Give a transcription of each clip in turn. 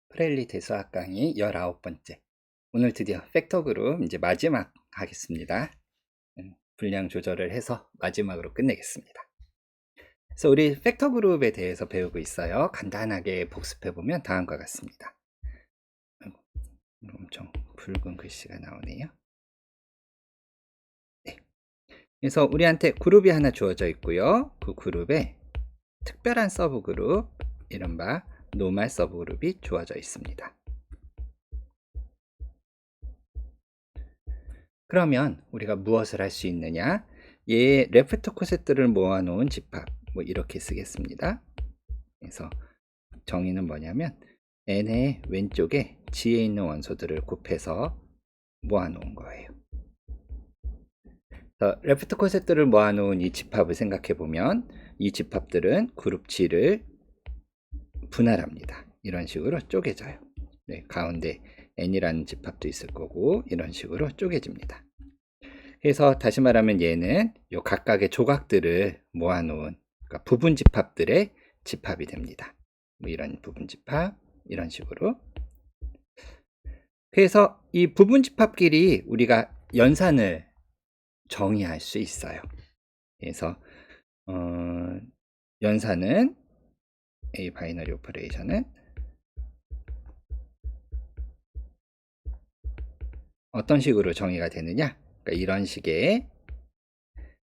프레일리 대수학 강의 19번째. 오늘 드디어 팩터 그룹 이제 마지막 하겠습니다. 분량 조절을 해서 마지막으로 끝내겠습니다. 그래서 우리 팩터 그룹에 대해서 배우고 있어요. 간단하게 복습해 보면 다음과 같습니다. 엄청 붉은 글씨가 나오네요. 네. 그래서 우리한테 그룹이 하나 주어져 있고요. 그 그룹에 특별한 서브 그룹, 이른바 노멀 서브 그룹이 주어져 있습니다. 그러면 우리가 무엇을 할 수 있느냐? 얘 레프트 코셋들을 모아놓은 집합, 뭐 이렇게 쓰겠습니다. 그래서 정의는 뭐냐면 n의 왼쪽에 g에 있는 원소들을 곱해서 모아놓은 거예요. 레프트 코셋들을 모아놓은 이 집합을 생각해 보면 이 집합들은 그룹 G를 분할합니다. 이런 식으로 쪼개져요. 네, 가운데 n이라는 집합도 있을 거고 이런 식으로 쪼개집니다. 그래서 다시 말하면 얘는 요 각각의 조각들을 모아놓은, 그러니까 부분 집합들의 집합이 됩니다. 뭐 이런 부분 집합, 이런 식으로. 그래서 이 부분 집합끼리 우리가 연산을 정의할 수 있어요. 그래서 연산은 A 바이너리 오퍼레이션은 어떤 식으로 정의가 되느냐? 그러니까 이런 식의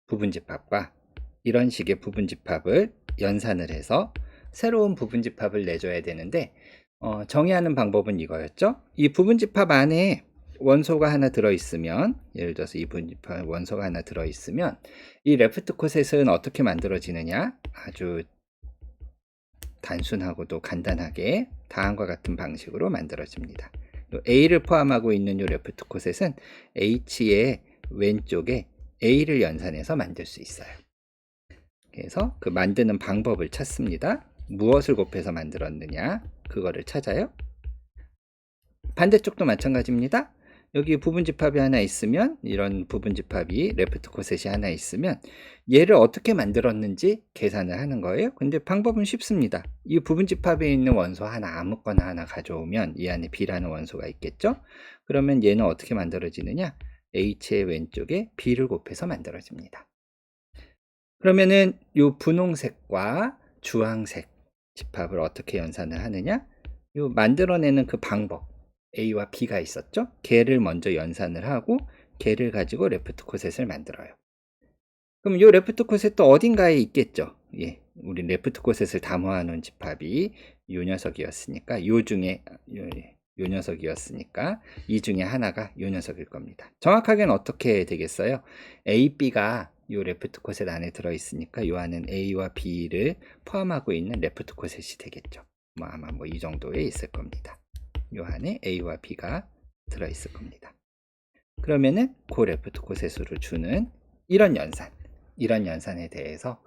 부분 집합과 이런 식의 부분 집합을 연산을 해서 새로운 부분 집합을 내줘야 되는데 정의하는 방법은 이거였죠. 이 부분 집합 안에 원소가 하나 들어있으면, 예를 들어서 이 부분 집합 원소가 하나 들어있으면 이 레프트 코셋은 어떻게 만들어지느냐? 아주 단순하고도 간단하게 다음과 같은 방식으로 만들어집니다. A를 포함하고 있는 이 레프트 코셋은 H의 왼쪽에 A를 연산해서 만들 수 있어요. 그래서 그 만드는 방법을 찾습니다. 무엇을 곱해서 만들었느냐, 그거를 찾아요. 반대쪽도 마찬가지입니다. 여기 부분 집합이 하나 있으면, 이런 부분 집합이 레프트 코셋이 하나 있으면 얘를 어떻게 만들었는지 계산을 하는 거예요. 근데 방법은 쉽습니다. 이 부분 집합에 있는 원소 하나, 아무거나 하나 가져오면 이 안에 B라는 원소가 있겠죠. 그러면 얘는 어떻게 만들어지느냐, H의 왼쪽에 B를 곱해서 만들어집니다. 그러면은 이 분홍색과 주황색 집합을 어떻게 연산을 하느냐, 이 만들어내는 그 방법, A와 B가 있었죠. 걔를 먼저 연산을 하고 걔를 가지고 레프트 코셋을 만들어요. 그럼 이 레프트 코셋도 어딘가에 있겠죠. 예, 우리 레프트 코셋을 다 모아놓은 집합이 요 녀석이었으니까 요 녀석이었으니까 이 중에 하나가 요 녀석일 겁니다. 정확하게는 어떻게 되겠어요? A, B가 요 레프트 코셋 안에 들어있으니까 요 안은 A와 B를 포함하고 있는 레프트 코셋이 되겠죠. 뭐 아마 뭐 이 정도에 있을 겁니다. 요 안에 A와 B가 들어있을 겁니다. 그러면은 그 레프트 코셋으로 주는 이런 연산에 대해서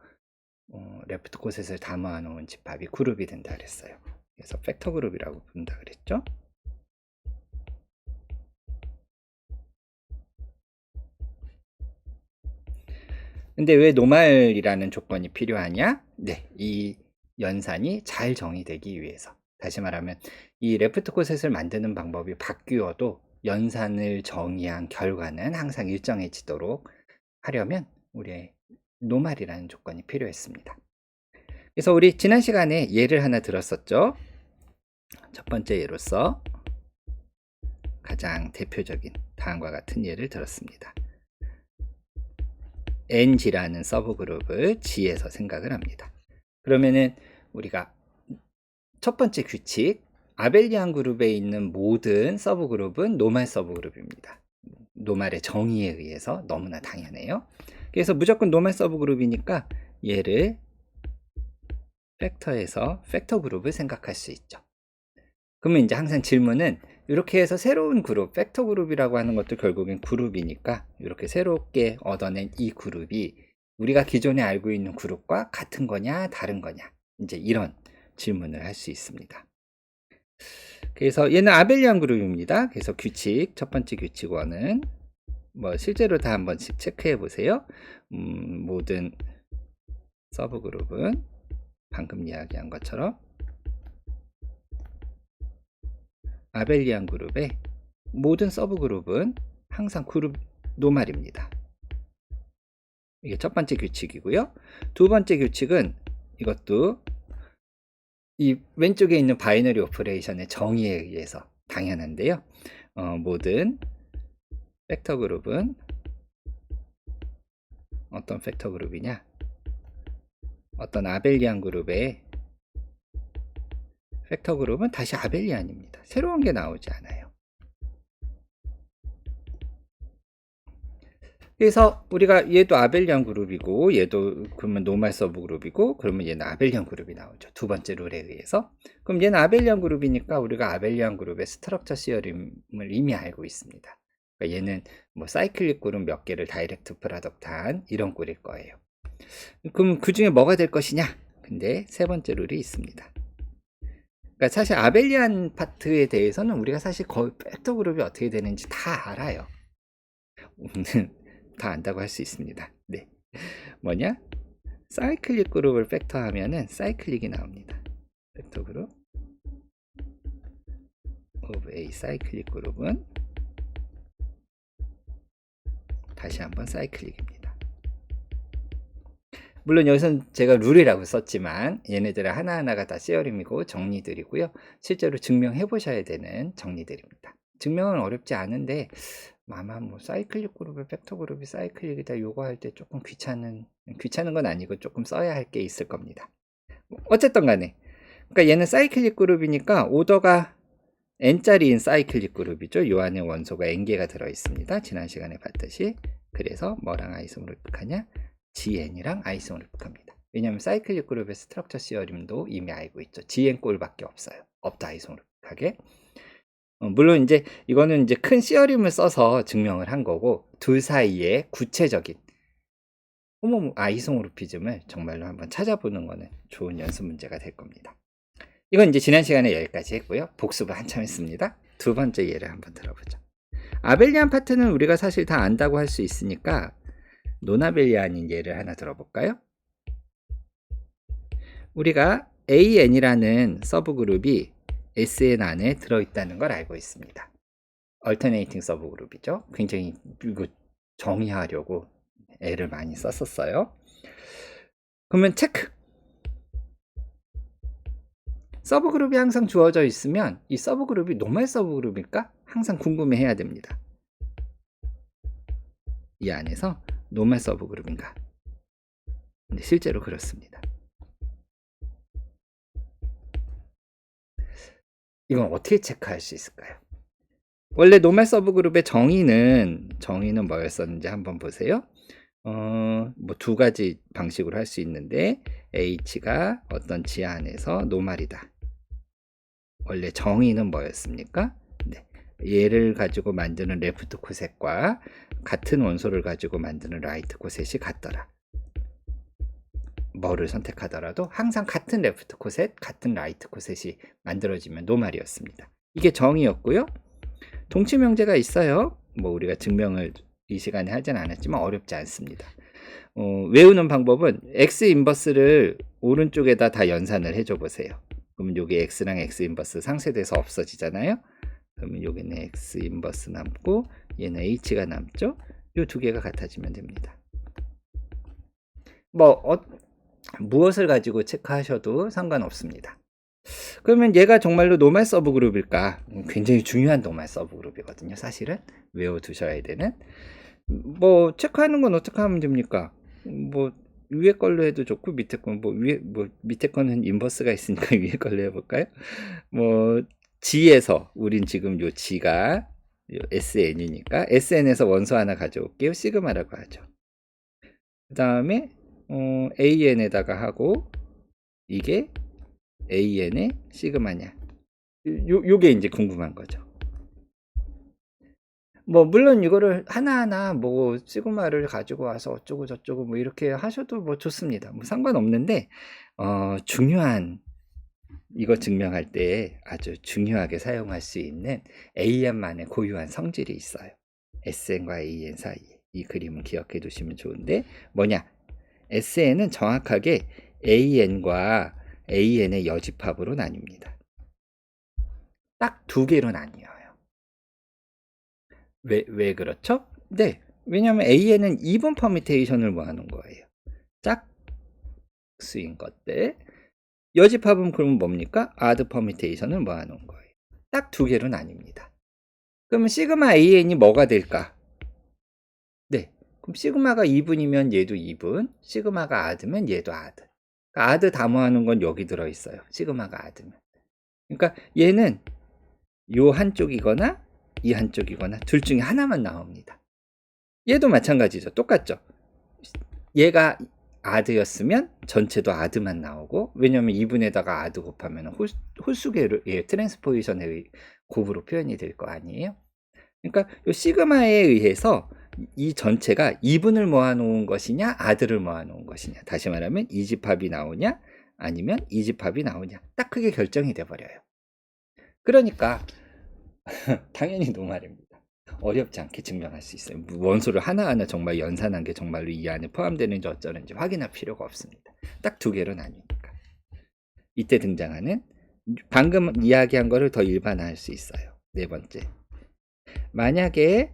레프트 코셋을 다 모아놓은 집합이 그룹이 된다 그랬어요. 그래서 팩터 그룹이라고 부른다 그랬죠. 근데 왜 노멀이라는 조건이 필요하냐? 네, 이 연산이 잘 정의되기 위해서. 다시 말하면 이 레프트 코셋을 만드는 방법이 바뀌어도 연산을 정의한 결과는 항상 일정해지도록 하려면 우리의 노멀이라는 조건이 필요했습니다. 그래서 우리 지난 시간에 예를 하나 들었었죠. 첫 번째 예로서 가장 대표적인 다음과 같은 예를 들었습니다. NG라는 서브그룹을 G에서 생각을 합니다. 그러면은 우리가 첫 번째 규칙, 아벨리안 그룹에 있는 모든 서브그룹은 노멀 서브그룹입니다. 노멀의 정의에 의해서 너무나 당연해요. 그래서 무조건 노멀 서브그룹이니까 얘를 팩터에서 팩터 그룹을 생각할 수 있죠. 그러면 이제 항상 질문은 이렇게 해서 새로운 그룹, 팩터 그룹이라고 하는 것도 결국엔 그룹이니까 이렇게 새롭게 얻어낸 이 그룹이 우리가 기존에 알고 있는 그룹과 같은 거냐 다른 거냐, 이제 이런 질문을 할 수 있습니다. 그래서 얘는 아벨리안 그룹입니다. 그래서 규칙, 첫 번째 규칙 1은 뭐 실제로 다 한 번씩 체크해 보세요. 모든 서브 그룹은 방금 이야기한 것처럼 아벨리안 그룹의 모든 서브 그룹은 항상 그룹 노말입니다. 이게 첫 번째 규칙이고요. 두 번째 규칙은 이것도 이 왼쪽에 있는 바이너리 오퍼레이션의 정의에 의해서 당연한데요. 모든 팩터 그룹은 어떤 팩터 그룹이냐? 어떤 아벨리안 그룹의 팩터 그룹은 다시 아벨리안입니다. 새로운 게 나오지 않아요. 그래서 우리가 얘도 아벨리안 그룹이고 얘도 그러면 노말 서브 그룹이고 그러면 얘는 아벨리안 그룹이 나오죠. 두 번째 룰에 의해서. 그럼 얘는 아벨리안 그룹이니까 우리가 아벨리안 그룹의 스트럭처 시어림을 이미 알고 있습니다. 그러니까 얘는 뭐 사이클릭 그룹 몇 개를 다이렉트 프로덕트한 이런 꼴일 거예요. 그럼 그 중에 뭐가 될 것이냐? 근데 세 번째 룰이 있습니다. 그러니까 사실 아벨리안 파트에 대해서는 우리가 사실 거의 팩터 그룹이 어떻게 되는지 다 알아요. 다 안다고 할 수 있습니다. 네. 뭐냐? 사이클릭 그룹을 팩터 하면은 사이클릭이 나옵니다. 팩터 그룹 of A 사이클릭 그룹은 다시 한번 사이클릭입니다. 물론 여기서는 제가 룰이라고 썼지만 얘네들의 하나하나가 다 시어림이고 정리들이고요. 실제로 증명해 보셔야 되는 정리들입니다. 증명은 어렵지 않은데 아마 뭐 사이클릭 그룹의 팩터 그룹이 사이클릭이다 요거 할 때 조금 귀찮은 건 아니고 조금 써야 할 게 있을 겁니다. 어쨌든 간에 그러니까 얘는 사이클릭 그룹이니까 오더가 n짜리인 사이클릭 그룹이죠. 요 안에 원소가 n개가 들어 있습니다. 지난 시간에 봤듯이. 그래서 뭐랑 아이소모르픽하냐? GN이랑 아이소모르픽합니다. 왜냐하면 사이클릭 그룹의 스트럭처 시어림도 이미 알고 있죠. GN 꼴밖에 없어요. 없다 아이소모르픽하게. 물론 이제 이거는 이제 큰 시어림을 써서 증명을 한 거고 둘 사이에 구체적인 아이소모르피즘을 정말로 한번 찾아보는 거는 좋은 연습 문제가 될 겁니다. 이건 이제 지난 시간에 여기까지 했고요. 복습을 한참 했습니다. 두 번째 예를 한번 들어보죠. 아벨리안 파트는 우리가 사실 다 안다고 할 수 있으니까 노나벨리안인 예를 하나 들어볼까요? 우리가 AN이라는 서브그룹이 SN 안에 들어있다는 걸 알고 있습니다. 얼터네이팅 서브그룹이죠. 굉장히 이거 정의하려고 애를 많이 썼었어요. 그러면 체크! 서브그룹이 항상 주어져 있으면 이 서브그룹이 노멀 서브그룹일까? 항상 궁금해해야 됩니다. 이 안에서 노멀 서브그룹인가? 근데 실제로 그렇습니다. 이건 어떻게 체크할 수 있을까요? 원래 노멀 서브그룹의 정의는 뭐였었는지 한번 보세요. 뭐 두 가지 방식으로 할 수 있는데 H가 어떤 지하 안에서 노멀이다. 원래 정의는 뭐였습니까? 네. 얘를 가지고 만드는 레프트 코셋과 같은 원소를 가지고 만드는 라이트 코셋이 같더라. 뭐를 선택하더라도 항상 같은 레프트 코셋, 같은 라이트 코셋이 만들어지면 노말이었습니다. 이게 정의였고요. 동치 명제가 있어요. 뭐 우리가 증명을 이 시간에 하진 않았지만 어렵지 않습니다. 외우는 방법은 X 인버스를 오른쪽에다 다 연산을 해줘 보세요. 그러면 여기 X랑 X 인버스 상쇄돼서 없어지잖아요. 그러면 여기는 X 인버스 남고 얘는 H가 남죠. 이 두 개가 같아지면 됩니다. 무엇을 가지고 체크하셔도 상관없습니다. 그러면 얘가 정말로 노멀 서브그룹일까? 굉장히 중요한 노멀 서브그룹이거든요. 사실은 외워두셔야 되는. 뭐 체크하는 건 어떻게 하면 됩니까? 뭐 위에 걸로 해도 좋고 밑에 건 밑에 거는 인버스가 있으니까 위에 걸로 해볼까요? 뭐 G에서 우린 지금 요 G가 요 SN이니까 SN에서 원소 하나 가져올게요. 시그마라고 하죠. 그 다음에 AN에다가 하고 이게 AN의 시그마냐? 요게 이제 궁금한 거죠. 뭐 물론 이거를 하나하나 뭐 시그마를 가지고 와서 어쩌고 저쩌고 뭐 이렇게 하셔도 뭐 좋습니다. 뭐 상관없는데 중요한 이거 증명할 때 아주 중요하게 사용할 수 있는 AN만의 고유한 성질이 있어요. SN과 AN 사이에 이 그림을 기억해 두시면 좋은데 뭐냐? SN은 정확하게 AN과 AN의 여집합으로 나뉩니다. 딱 두 개로 나뉘어요. 왜 그렇죠? 네. 왜냐면 A에는 even 퍼미테이션을 모아놓은 거예요. 짝수인 것들. 여집합은 그럼 뭡니까? odd 퍼미테이션을 모아놓은 거예요. 딱 두 개로 나뉩니다. 그러면 시그마 AN이 뭐가 될까? 네. 그럼 시그마가 2분이면 얘도 2분, 시그마가 odd면 얘도 odd. 그러니까 odd 다 모아놓은 건 여기 들어있어요. 시그마가 odd면. 그러니까 얘는 요 한쪽이거나 이 한쪽이거나 둘 중에 하나만 나옵니다. 얘도 마찬가지죠. 똑같죠. 얘가 odd였으면 전체도 odd만 나오고, 왜냐면 2분에다가 odd 곱하면 홀수계를 트랜스포지션의 곱으로 표현이 될 거 아니에요. 그러니까 이 시그마에 의해서 이 전체가 2분을 모아놓은 것이냐 odd를 모아놓은 것이냐, 다시 말하면 이 집합이 나오냐 아니면 이 집합이 나오냐, 딱 그게 결정이 돼버려요. 그러니까 당연히 노말입니다. 어렵지 않게 증명할 수 있어요. 원소를 하나하나 정말 연산한 게 정말로 이 안에 포함되는지 어쩌는지 확인할 필요가 없습니다. 딱 두 개로 나뉘니까. 이때 등장하는, 방금 이야기한 거를 더 일반화할 수 있어요. 네 번째. 만약에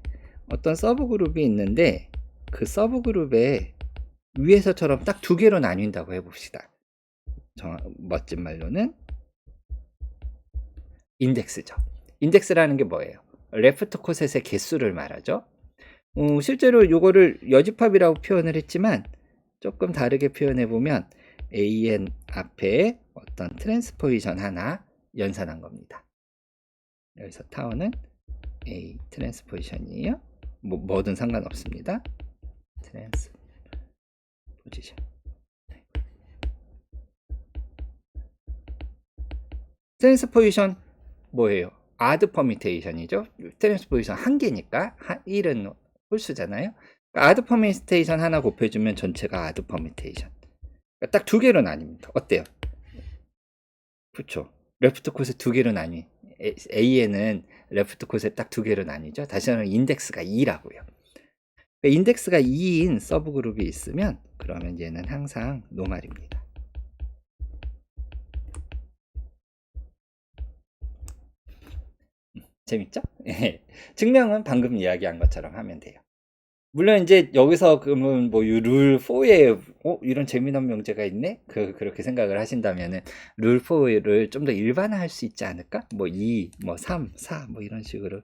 어떤 서브그룹이 있는데 그 서브그룹에 위에서처럼 딱 두 개로 나뉜다고 해봅시다. 멋진 말로는 인덱스죠. 인덱스라는 게 뭐예요? 레프트 코셋의 개수를 말하죠. 실제로 이거를 여집합이라고 표현을 했지만 조금 다르게 표현해보면 AN 앞에 어떤 트랜스포지션 하나 연산한 겁니다. 여기서 타워는 A 트랜스포지션이에요. 뭐든 상관없습니다. 트랜스포지션. 트랜스포지션 뭐예요? odd 퍼미테이션이죠. 트랜스포지션 한 개니까 1은 홀수잖아요. 그러니까 odd 퍼미테이션 하나 곱해주면 전체가 odd 퍼미테이션. 그러니까 딱 두 개로 나뉩니다. 어때요? 그렇죠. 레프트 콧에 두 개로 나뉘. A에는 레프트 콧에 딱 두 개로 나뉘죠. 다시 말하면 인덱스가 2라고요. 그러니까 인덱스가 2인 서브그룹이 있으면 그러면 얘는 항상 노말입니다. 재밌죠? 증명은 방금 이야기한 것처럼 하면 돼요. 물론 이제 여기서 그러면 뭐 룰 4에 이런 재미난 명제가 있네? 그렇게 생각을 하신다면은 룰 4를 좀 더 일반화할 수 있지 않을까? 뭐 2, 뭐 3, 4, 뭐 이런 식으로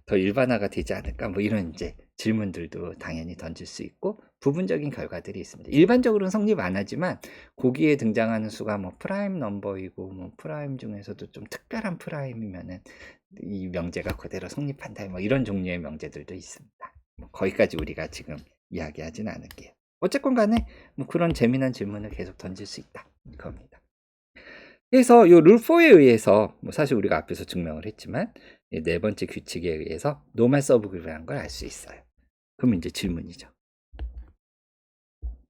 더 일반화가 되지 않을까? 뭐 이런 이제 질문들도 당연히 던질 수 있고, 부분적인 결과들이 있습니다. 일반적으로는 성립 안 하지만 거기에 등장하는 수가 뭐 프라임 넘버이고, 뭐 프라임 중에서도 좀 특별한 프라임이면은 이 명제가 그대로 성립한다, 뭐 이런 종류의 명제들도 있습니다. 뭐 거기까지 우리가 지금 이야기하진 않을게요. 어쨌건 간에 뭐 그런 재미난 질문을 계속 던질 수 있다, 이겁니다. 그래서 이 룰4에 의해서 뭐 사실 우리가 앞에서 증명을 했지만 네 번째 규칙에 의해서 노말 서브그룹이라는 걸 알 수 있어요. 그럼 이제 질문이죠.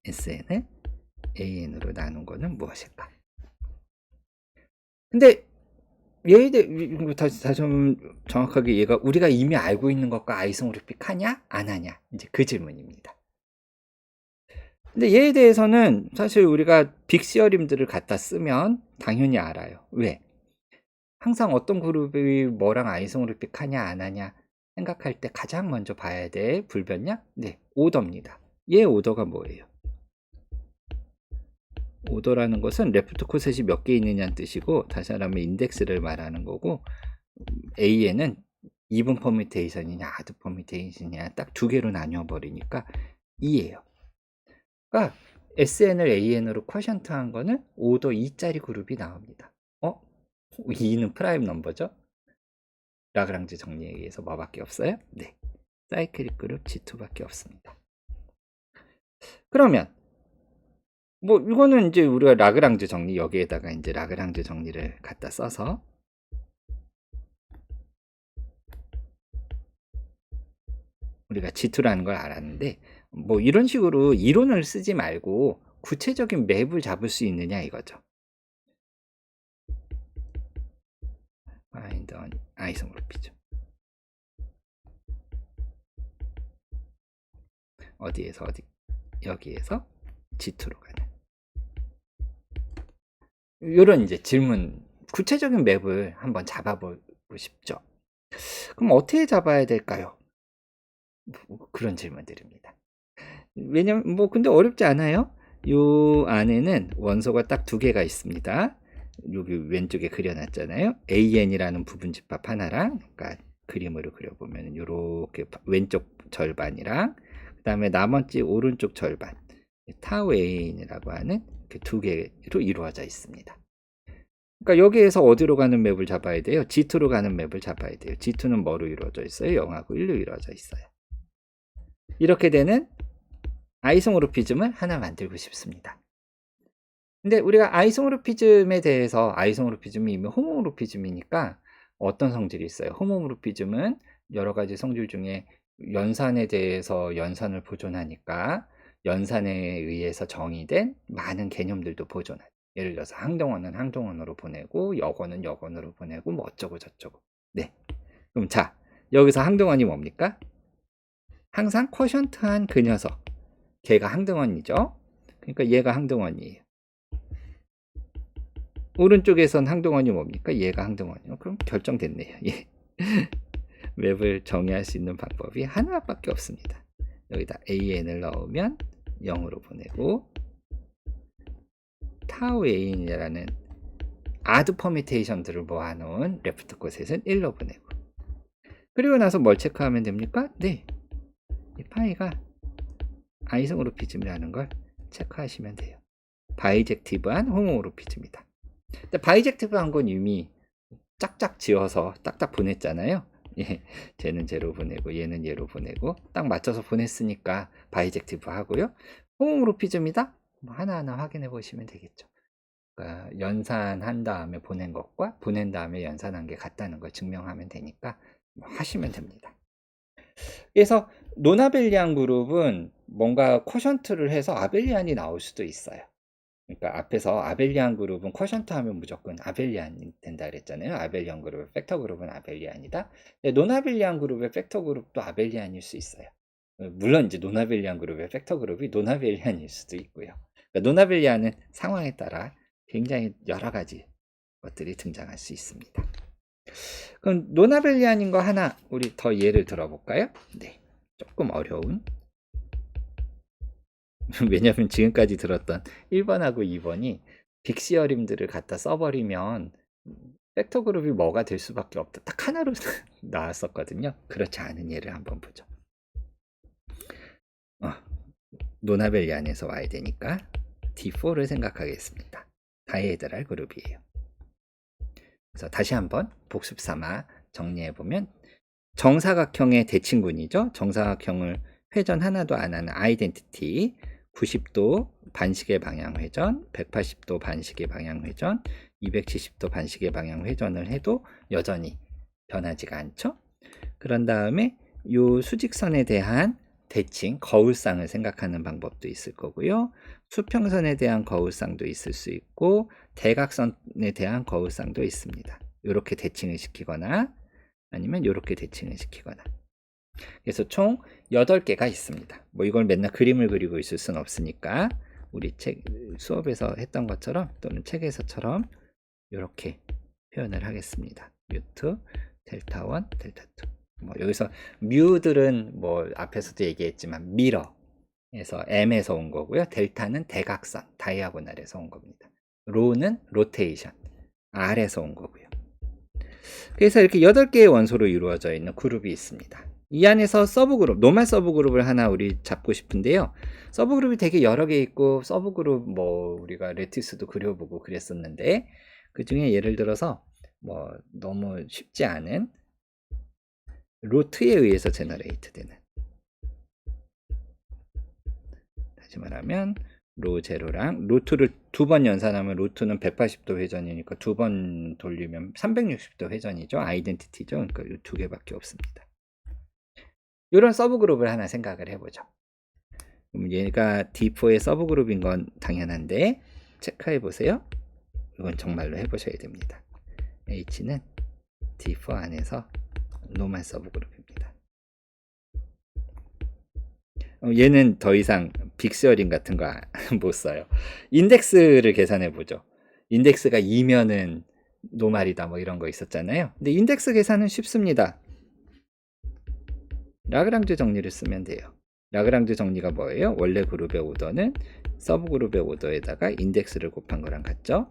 SN을 AN으로 나눈 거는 무엇일까? 근데 얘에 대해 다시 좀 정확하게 얘가 우리가 이미 알고 있는 것과 아이소모르픽 하냐 안 하냐, 이제 그 질문입니다. 근데 얘에 대해서는 사실 우리가 빅시어림들을 갖다 쓰면 당연히 알아요. 왜? 항상 어떤 그룹이 뭐랑 아이소모르픽 하냐 안 하냐 생각할 때 가장 먼저 봐야 될 불변량? 네, 오더입니다. 얘 오더가 뭐예요? 오더라는 것은 레프트 코셋이 몇 개 있느냐는 뜻이고, 다시 말하면 인덱스를 말하는 거고, A에는 even 퍼미테이션이냐 odd 퍼미테이션이냐 딱 두 개로 나뉘어 버리니까 2예요. 그러니까 SN을 AN으로 쿼션트 한 거는 오더 2짜리 그룹이 나옵니다. 2는 프라임 넘버죠? 라그랑지 정리에 의해서 뭐밖에 없어요? 네, 사이클릭 그룹 G2밖에 없습니다. 그러면 뭐 이거는 이제 우리가 라그랑지 정리, 여기에다가 이제 라그랑지 정리를 갖다 써서 우리가 G2라는 걸 알았는데, 뭐 이런 식으로 이론을 쓰지 말고 구체적인 맵을 잡을 수 있느냐 이거죠. find an isomorphism. 어디에서 어디? 여기에서 G2로 가는 이런 이제 질문 구체적인 맵을 한번 잡아보고 싶죠. 그럼 어떻게 잡아야 될까요? 그런 질문들입니다. 왜냐면 근데 어렵지 않아요. 요 안에는 원소가 딱 두 개가 있습니다. 여기 왼쪽에 그려놨잖아요. AN이라는 부분집합 하나랑, 그러니까 그림으로 그려보면 요렇게 왼쪽 절반이랑 그 다음에 나머지 오른쪽 절반 타우 AN이라고 하는 그 두 개로 이루어져 있습니다. 그러니까 여기에서 어디로 가는 맵을 잡아야 돼요? G2로 가는 맵을 잡아야 돼요. G2는 뭐로 이루어져 있어요? 0하고 1로 이루어져 있어요. 이렇게 되는 아이소모르피즘을 하나 만들고 싶습니다. 근데 우리가 아이소모르피즘에 대해서, 아이소모르피즘이 이미 호모모르피즘이니까 어떤 성질이 있어요? 호모모르피즘은 여러 가지 성질 중에 연산에 대해서 연산을 보존하니까 연산에 의해서 정의된 많은 개념들도 보존하죠. 예를 들어서 항동원은 항동원으로 보내고 역원은 역원으로 보내고 뭐 어쩌고 저쩌고. 네. 그럼 자, 여기서 항동원이 뭡니까? 항상 쿼션트한 그 녀석. 걔가 항등원이죠. 그러니까 얘가 항등원이에요. 오른쪽에선 항등원이 뭡니까? 얘가 항등원이요. 그럼 결정됐네요. 예. 맵을 정의할 수 있는 방법이 하나밖에 없습니다. 여기다 AN을 넣으면 0으로 보내고 타우 AN이라는 아드 퍼미테이션들을 모아놓은 레프트 컷셋은 1로 보내고, 그리고 나서 뭘 체크하면 됩니까? 네, 이 파이가 아이소모르피즘이라는 걸 체크하시면 돼요. 바이젝티브한 호모모르피즘이다. 근데 바이젝티브한 건 이미 짝짝 지어서 딱딱 보냈잖아요. 예, 쟤는 쟤로 보내고 얘는 얘로 보내고 딱 맞춰서 보냈으니까 바이젝티브 하고요. 호모모르피즘이다? 뭐 하나하나 확인해 보시면 되겠죠. 그러니까 연산한 다음에 보낸 것과 보낸 다음에 연산한 게 같다는 걸 증명하면 되니까 뭐 하시면 됩니다. 그래서 노나벨리안 그룹은 뭔가 쿼션트를 해서 아벨리안이 나올 수도 있어요. 그러니까 앞에서 아벨리안 그룹은 쿼션트 하면 무조건 아벨리안이 된다 그랬잖아요. 아벨리안 그룹의 팩터 그룹은 아벨리안이다. 노나벨리안 그룹의 팩터 그룹도 아벨리안일 수 있어요. 물론 이제 노나벨리안 그룹의 팩터 그룹이 노나벨리안일 수도 있고요. 그러니까 노나벨리안은 상황에 따라 굉장히 여러 가지 것들이 등장할 수 있습니다. 그럼 노나벨리안인 거 하나 우리 더 예를 들어볼까요? 네, 조금 어려운. 왜냐면 지금까지 들었던 1번하고 2번이 빅시어림들을 갖다 써버리면 팩터 그룹이 뭐가 될 수밖에 없다. 딱 하나로 나왔었거든요. 그렇지 않은 예를 한번 보죠. 노나벨리안에서 와야 되니까 D4를 생각하겠습니다. 다이에드랄 그룹이에요. 그래서 다시 한번 복습 삼아 정리해보면 정사각형의 대칭군이죠. 정사각형을 회전 하나도 안 하는 아이덴티티, 90도 반시계 방향 회전, 180도 반시계 방향 회전, 270도 반시계 방향 회전을 해도 여전히 변하지가 않죠. 그런 다음에 이 수직선에 대한 대칭, 거울상을 생각하는 방법도 있을 거고요. 수평선에 대한 거울상도 있을 수 있고 대각선에 대한 거울상도 있습니다. 이렇게 대칭을 시키거나 아니면 이렇게 대칭을 시키거나. 그래서 총 8개가 있습니다. 뭐 이걸 맨날 그림을 그리고 있을 수는 없으니까 우리 책 수업에서 했던 것처럼 또는 책에서처럼 이렇게 표현을 하겠습니다. 뮤2, 델타1, 델타2. 뭐 여기서 뮤들은 뭐 앞에서도 얘기했지만 미러에서 M에서 온 거고요. 델타는 대각선, 다이아고널에서 온 겁니다. 로는 로테이션, R에서 온 거고요. 그래서 이렇게 8개의 원소로 이루어져 있는 그룹이 있습니다. 이 안에서 서브그룹, 노멀 서브그룹을 하나 우리 잡고 싶은데요. 서브그룹이 되게 여러 개 있고 서브그룹 뭐 우리가 레티스도 그려보고 그랬었는데 그 중에 예를 들어서 뭐 너무 쉽지 않은 루트에 의해서 제너레이트 되는, 다시 말하면 로 제로랑 루트를 2번 연산하면 루트는 180도 회전이니까 2번 돌리면 360도 회전이죠. 아이덴티티죠. 그러니까 이 2개밖에 없습니다. 이런 서브그룹을 하나 생각을 해보죠. 그럼 얘가 D4의 서브그룹인 건 당연한데 체크해 보세요. 이건 정말로 해보셔야 됩니다. H는 D4 안에서 노멀 서브그룹입니다. 얘는 더 이상 빅스어링 같은 거 못 써요. 인덱스를 계산해 보죠. 인덱스가 2면은 노말이다 뭐 이런 거 있었잖아요. 근데 인덱스 계산은 쉽습니다. 라그랑주 정리를 쓰면 돼요. 라그랑주 정리가 뭐예요? 원래 그룹의 오더는 서브 그룹의 오더에다가 인덱스를 곱한 거랑 같죠?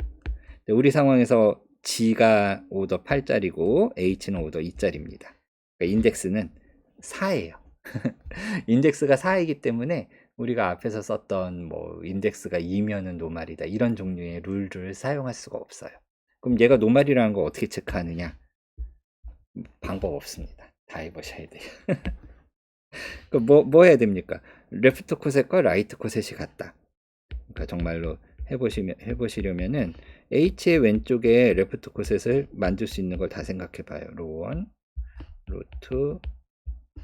우리 상황에서 G가 오더 8짜리고 H는 오더 2짜리입니다. 그러니까 인덱스는 4예요. 인덱스가 4이기 때문에 우리가 앞에서 썼던 뭐 인덱스가 2면은 노말이다 이런 종류의 룰을 사용할 수가 없어요. 그럼 얘가 노말이라는 거 어떻게 체크하느냐? 방법 없습니다. 다 해보셔야 돼요. 뭐 해야 됩니까? 레프트 코셋과 라이트 코셋이 같다. 그러니까 정말로 해보시려면은 H의 왼쪽에 레프트 코셋을 만들 수 있는 걸 다 생각해 봐요. 로1, 로2,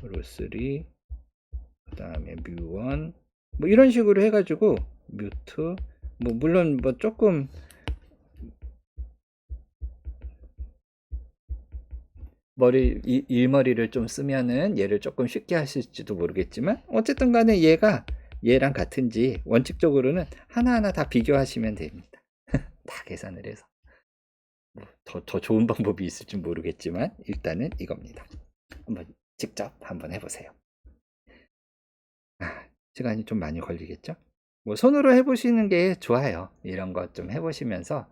로3, 그 다음에 뮤1, 뭐 이런 식으로 해가지고 뮤2, 뭐 물론 뭐 조금 일머리를 좀 쓰면은 얘를 조금 쉽게 하실지도 모르겠지만 어쨌든 간에 얘가 얘랑 같은지 원칙적으로는 하나하나 다 비교하시면 됩니다. 다 계산을 해서 더 좋은 방법이 있을지 모르겠지만 일단은 이겁니다. 한번 직접 한번 해보세요. 시간이 좀 많이 걸리겠죠? 뭐 손으로 해보시는 게 좋아요. 이런 것 좀 해보시면서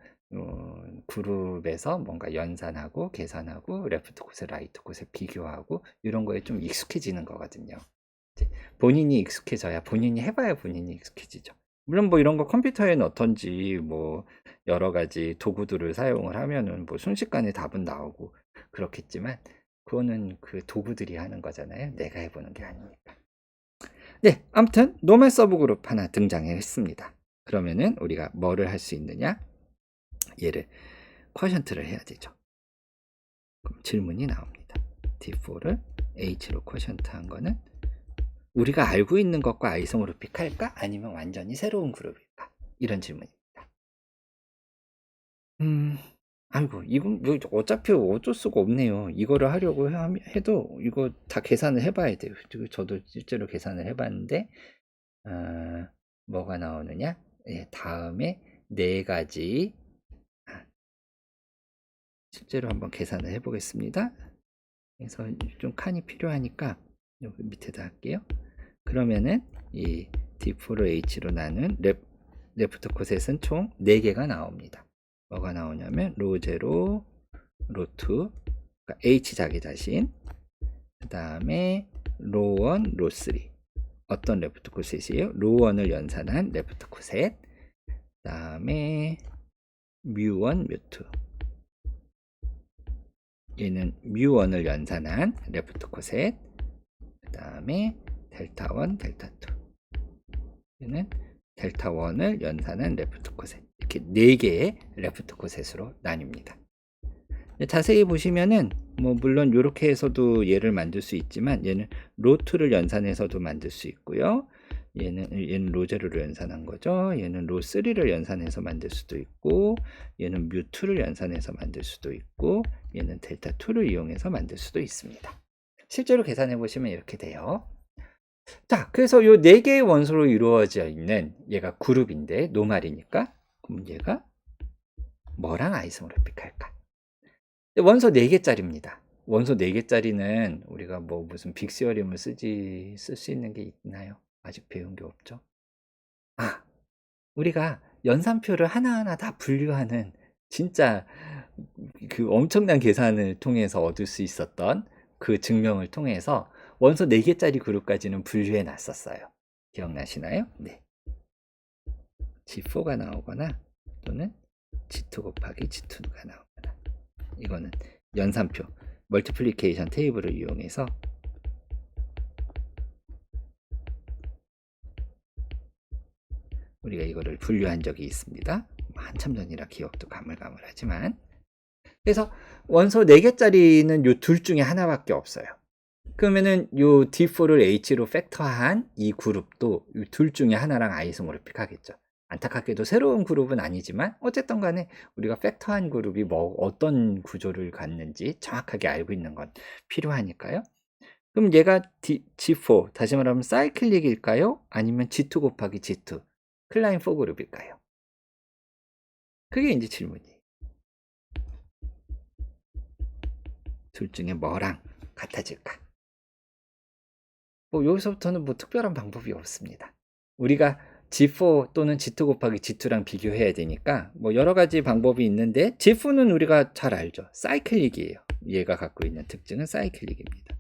그룹에서 뭔가 연산하고 계산하고 레프트 코셋 라이트 코셋 비교하고 이런 거에 좀 익숙해지는 거거든요. 본인이 익숙해져야 본인이 해봐야 본인이 익숙해지죠. 물론 뭐 이런 거 컴퓨터에 넣던지 뭐 여러 가지 도구들을 사용을 하면은 뭐 순식간에 답은 나오고 그렇겠지만 그거는 그 도구들이 하는 거잖아요. 내가 해보는 게 아니니까. 네, 아무튼 노멀 서브 그룹 하나 등장했습니다. 그러면은 우리가 뭐를 할 수 있느냐? 얘를 쿼션트를 해야 되죠. 그럼 질문이 나옵니다. D4를 H로 쿼션트 한 거는 우리가 알고 있는 것과 아이소모르 픽할까? 아니면 완전히 새로운 그룹일까? 이런 질문입니다. 아이고 이건 어차피 어쩔 수가 없네요. 이거를 하려고 해도 이거 다 계산을 해봐야 돼요. 저도 실제로 계산을 해봤는데 뭐가 나오느냐? 예, 다음에 네 가지 실제로 한번 계산을 해보겠습니다. 그래서 좀 칸이 필요하니까 여기 밑에다 할게요. 그러면은 이 D4로 H로 나눈 레프트 코셋은 총 4개가 나옵니다. 뭐가 나오냐면 로0, 로2, 그러니까 H 자기 자신, 그 다음에 로1, 로3 어떤 레프트 코셋이에요? 로1을 연산한 레프트 코셋, 그 다음에 뮤1, 뮤2 얘는 뮤1을 연산한 레프트 코셋, 그 다음에 델타1, 델타2 얘는 델타1을 연산한 레프트 코셋 이렇게 4개의 레프트 코셋으로 나뉩니다. 자세히 보시면은 뭐 물론 이렇게 해서도 얘를 만들 수 있지만 얘는 로2를 연산해서도 만들 수 있고요. 얘는 로0를 연산한 거죠. 얘는 로3를 연산해서 만들 수도 있고 얘는 뮤2를 연산해서 만들 수도 있고 얘는 델타2를 이용해서 만들 수도 있습니다. 실제로 계산해 보시면 이렇게 돼요. 자, 그래서 요 4개의 원소로 이루어져 있는 얘가 그룹인데 노말이니까 그럼 얘가 뭐랑 아이소모르픽 할까? 원소 4개짜리입니다. 원소 4개짜리는 우리가 뭐 무슨 빅시어림을 쓸 수 있는 게 있나요? 아직 배운 게 없죠. 우리가 연산표를 하나하나 다 분류하는 진짜 그 엄청난 계산을 통해서 얻을 수 있었던 그 증명을 통해서 원소 4개짜리 그룹까지는 분류해 놨었어요. 기억나시나요? 네. G4가 나오거나 또는 G2 곱하기 G2가 나오거나 이거는 연산표 멀티플리케이션 테이블을 이용해서 우리가 이거를 분류한 적이 있습니다. 한참 전이라 기억도 가물가물하지만 그래서 원소 4개짜리는 요 둘 중에 하나밖에 없어요. 그러면은 요 D4를 H로 팩터한 이 그룹도 이 둘 중에 하나랑 아이소모르픽 하겠죠. 안타깝게도 새로운 그룹은 아니지만 어쨌든 간에 우리가 팩터한 그룹이 뭐 어떤 구조를 갖는지 정확하게 알고 있는 건 필요하니까요. 그럼 얘가 G4 다시 말하면 사이클릭일까요? 아니면 G2 곱하기 G2 클라인 4 그룹일까요? 그게 이제 질문이에요. 둘 중에 뭐랑 같아질까? 뭐 여기서부터는 뭐 특별한 방법이 없습니다. 우리가 G4 또는 G2 곱하기 G2랑 비교해야 되니까 뭐 여러 가지 방법이 있는데 G4는 우리가 잘 알죠. 사이클릭이에요. 얘가 갖고 있는 특징은 사이클릭입니다.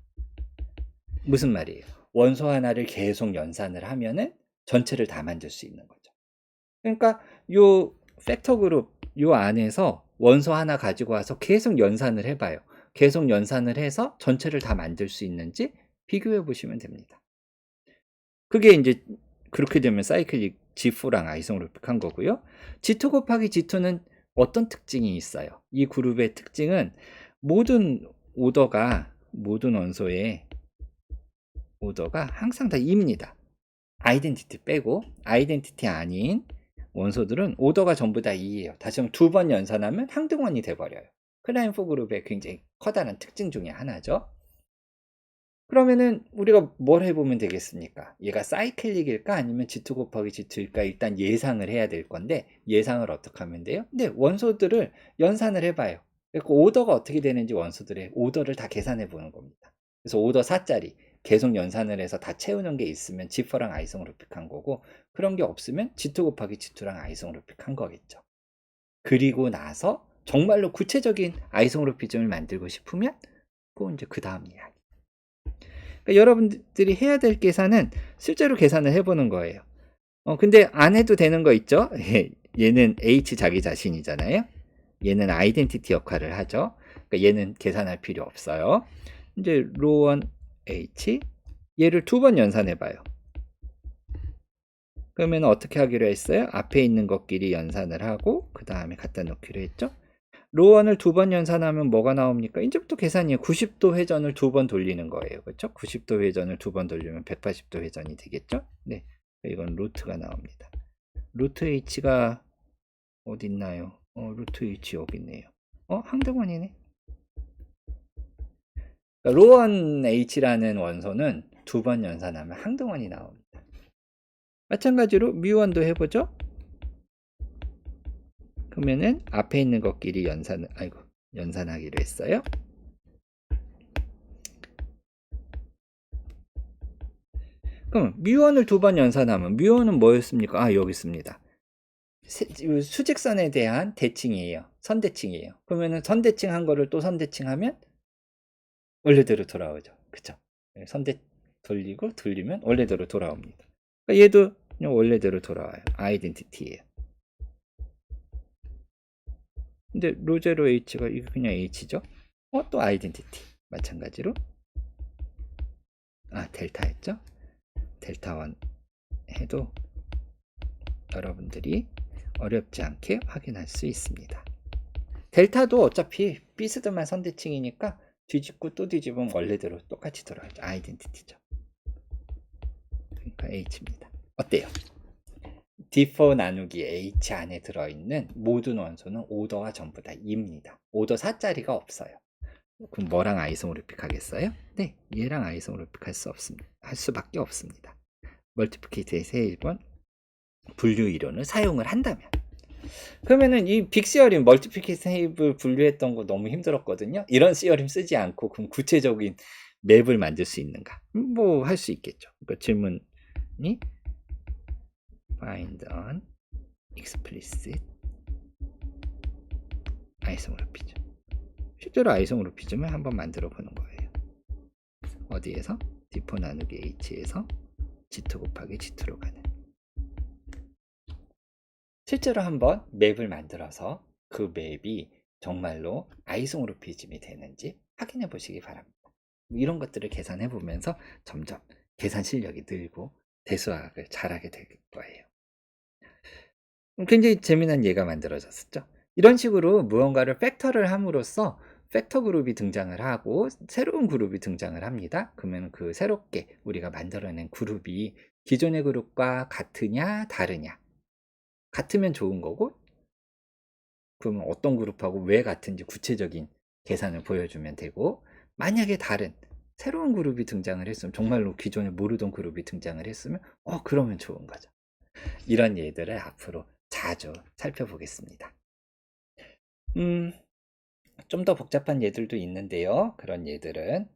무슨 말이에요? 원소 하나를 계속 연산을 하면은 전체를 다 만들 수 있는 거죠. 그러니까 요 팩터 그룹 요 안에서 원소 하나 가지고 와서 계속 연산을 해봐요. 계속 연산을 해서 전체를 다 만들 수 있는지 비교해 보시면 됩니다. 그게 이제 그렇게 되면 사이클릭 G4랑 아이소모르픽한 거고요. G2 곱하기 G2는 어떤 특징이 있어요? 이 그룹의 특징은 모든 원소의 오더가 항상 다 2입니다. 아이덴티티 빼고 아이덴티티 아닌 원소들은 오더가 전부 다 2예요. 다시 한번 2번 연산하면 항등원이 돼버려요. 클라인4 그룹의 굉장히 커다란 특징 중에 하나죠. 그러면은 우리가 뭘 해보면 되겠습니까? 얘가 사이클릭일까 아니면 G2 곱하기 G2일까 일단 예상을 해야 될 건데 예상을 어떻게 하면 돼요? 근데 원소들을 연산을 해봐요. 그러니까 오더가 어떻게 되는지 원소들의 오더를 다 계산해 보는 겁니다. 그래서 오더 4짜리 계속 연산을 해서 다 채우는 게 있으면 G4랑 아이소모르픽한 거고 그런 게 없으면 G2 곱하기 G2랑 아이소모르픽한 거겠죠. 그리고 나서 정말로 구체적인 아이소모르피즘을 만들고 싶으면 그건 이제 그 다음 이야기. 그러니까 여러분들이 해야 될 계산은 실제로 계산을 해보는 거예요. 근데 안 해도 되는 거 있죠? 얘는 H 자기 자신이잖아요. 얘는 아이덴티티 역할을 하죠. 그러니까 얘는 계산할 필요 없어요. 이제 로1 H 얘를 2번 연산해봐요. 그러면 어떻게 하기로 했어요? 앞에 있는 것끼리 연산을 하고 그 다음에 갖다 놓기로 했죠. 로1을 2번 연산하면 뭐가 나옵니까? 이제부터 계산이에요. 90도 회전을 2번 돌리는 거예요. 그렇죠? 90도 회전을 2번 돌리면 180도 회전이 되겠죠? 네. 이건 루트가 나옵니다. 루트 H가 어디 있나요? 루트 H 여기 있네요. 항등원이네. 그러니까 로1 H라는 원소는 2번 연산하면 항등원이 나옵니다. 마찬가지로 뮤1도 해보죠. 그러면은 앞에 있는 것끼리 연산하기로 했어요. 그럼 뮤1을 2번 연산하면 뮤1은 뭐였습니까? 여기 있습니다. 수직선에 대한 대칭이에요. 선대칭이에요. 그러면은 선대칭한 거를 또 선대칭하면 원래대로 돌아오죠. 그쵸? 선대 돌리면 원래대로 돌아옵니다. 그러니까 얘도 그냥 원래대로 돌아와요. 아이덴티티예요. 근데 로제로 H가 이거 그냥 H죠? 또 아이덴티티. 마찬가지로 델타였죠? 델타1 해도 여러분들이 어렵지 않게 확인할 수 있습니다. 델타도 어차피 비스듬한 선대칭이니까 뒤집고 또 뒤집으면 원래대로 똑같이 돌아가죠. 아이덴티티죠. 그러니까 H입니다. 어때요? D4 나누기 H 안에 들어있는 모든 원소는 오더가 전부 다 2입니다. 오더 4짜리가 없어요. 그럼 뭐랑 아이소모르픽 하겠어요? 네, 얘랑 아이소모르픽 할 수밖에 없습니다. 멀티플리케이터의 세 번 분류 이론을 사용을 한다면 그러면은 이 빅시어림 멀티플리케이션 테이블 분류했던 거 너무 힘들었거든요. 이런 시어림 쓰지 않고 그럼 구체적인 맵을 만들 수 있는가? 뭐 할 수 있겠죠. 그러니까 질문이 find an explicit 아이소모르피즘. 실제로 아이소모르피즘을 한번 만들어 보는 거예요. 어디에서? D4 나누기 H에서 G2 곱하기 G2로 가는. 실제로 한번 맵을 만들어서 그 맵이 정말로 아이소모르피즘이 되는지 확인해 보시기 바랍니다. 이런 것들을 계산해 보면서 점점 계산 실력이 늘고 대수학을 잘하게 될 거예요. 굉장히 재미난 예가 만들어졌었죠. 이런 식으로 무언가를 팩터를 함으로써 팩터 그룹이 등장을 하고 새로운 그룹이 등장을 합니다. 그러면 그 새롭게 우리가 만들어낸 그룹이 기존의 그룹과 같으냐 다르냐. 같으면 좋은 거고 그러면 어떤 그룹하고 왜 같은지 구체적인 계산을 보여주면 되고 만약에 다른 새로운 그룹이 등장을 했으면 정말로 기존에 모르던 그룹이 등장을 했으면 그러면 좋은 거죠. 이런 예들을 앞으로 자주 살펴보겠습니다. 좀 더 복잡한 예들도 있는데요. 그런 예들은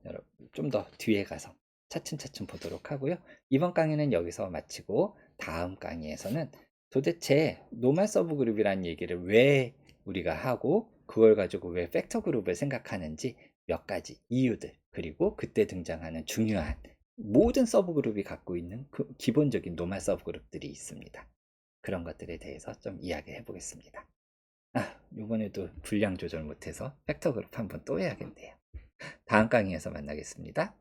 좀 더 뒤에 가서 차츰차츰 보도록 하고요. 이번 강의는 여기서 마치고 다음 강의에서는 도대체 노멀 서브그룹이라는 얘기를 왜 우리가 하고 그걸 가지고 왜 팩터 그룹을 생각하는지 몇 가지 이유들, 그리고 그때 등장하는 중요한 모든 서브그룹이 갖고 있는 그 기본적인 노멀 서브그룹들이 있습니다. 그런 것들에 대해서 좀 이야기해 보겠습니다. 요번에도 분량 조절 못해서 팩터 그룹 한번 또 해야겠네요. 다음 강의에서 만나겠습니다.